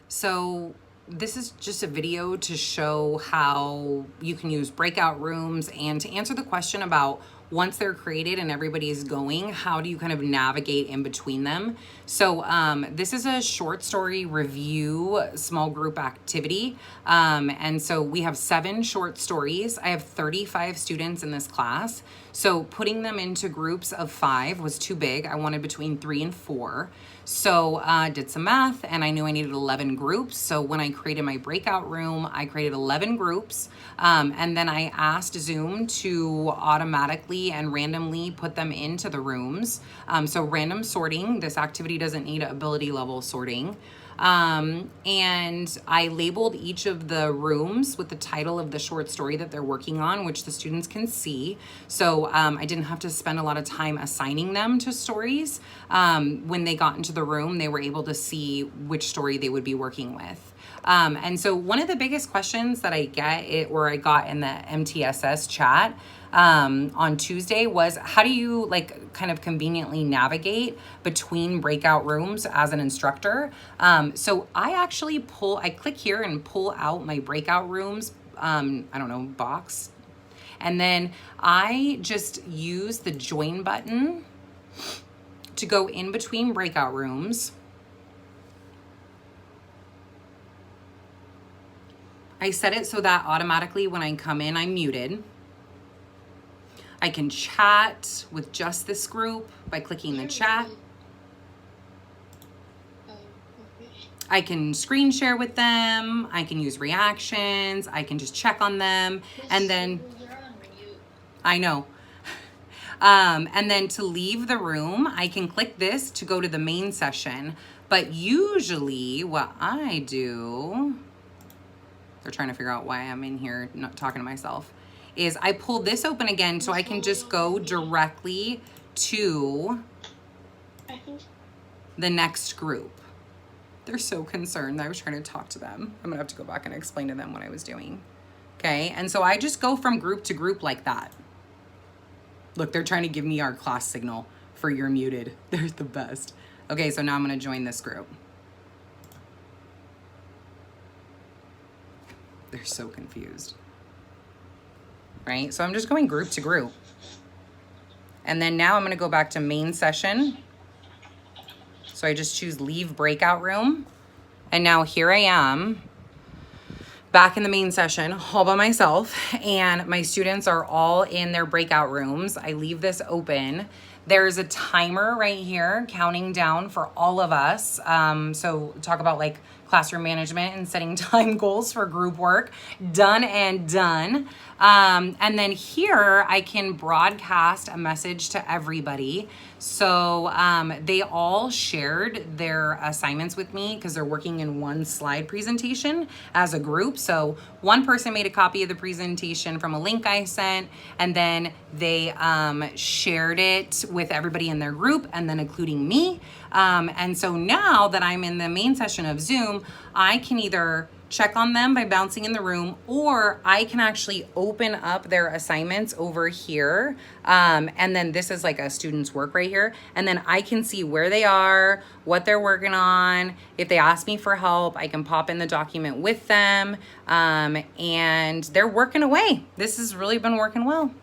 So this is just a video to show how you can use breakout rooms and to answer the question about once they're created and everybody's going, how do you kind of navigate in between them? So this is a short story review small group activity. And so we have 7 short stories. I have 35 students in this class. So putting them into groups of 5 was too big. I wanted between 3 and 4. So did some math and I knew I needed 11 groups. So when I created my breakout room, I created 11 groups. And then I asked Zoom to automatically and randomly put them into the rooms. So random sorting, this activity doesn't need ability level sorting. And I labeled each of the rooms with the title of the short story that they're working on, which the students can see. So I didn't have to spend a lot of time assigning them to stories. When they got into the room, they were able to see which story they would be working with. And so one of the biggest questions that I got in the MTSS chat on Tuesday was, how do you like kind of conveniently navigate between breakout rooms as an instructor? So I click here and pull out my breakout rooms, box. And then I just use the join button to go in between breakout rooms. I set it so that automatically when I come in, I'm muted. I can chat with just this group by clicking the chat. I can screen share with them. I can use reactions. I can just check on them. And then, I know. And then to leave the room, I can click this to go to the main session. But usually what I do, they're trying to figure out why I'm in here not talking to myself, is I pull this open again so I can just go directly to the next group. They're so concerned that I was trying to talk to them. I'm gonna have to go back and explain to them what I was doing. Okay, and so I just go from group to group like that. Look, they're trying to give me our class signal for you're muted. They're the best. Okay, so now I'm gonna join this group. They're so confused, right? So I'm just going group to group. And then now I'm gonna go back to main session. So I just choose leave breakout room. And now here I am back in the main session all by myself, and my students are all in their breakout rooms. I leave this open. There's a timer right here counting down for all of us. So talk about like classroom management and setting time goals for group work. Done and done. And then here I can broadcast a message to everybody. So they all shared their assignments with me because they're working in one slide presentation as a group. So one person made a copy of the presentation from a link I sent, and then they shared it with everybody in their group, and then including me. And so now that I'm in the main session of Zoom, I can either check on them by bouncing in the room, or I can actually open up their assignments over here. And then this is like a student's work right here. And then I can see where they are, what they're working on. If they ask me for help, I can pop in the document with them. And they're working away. This has really been working well.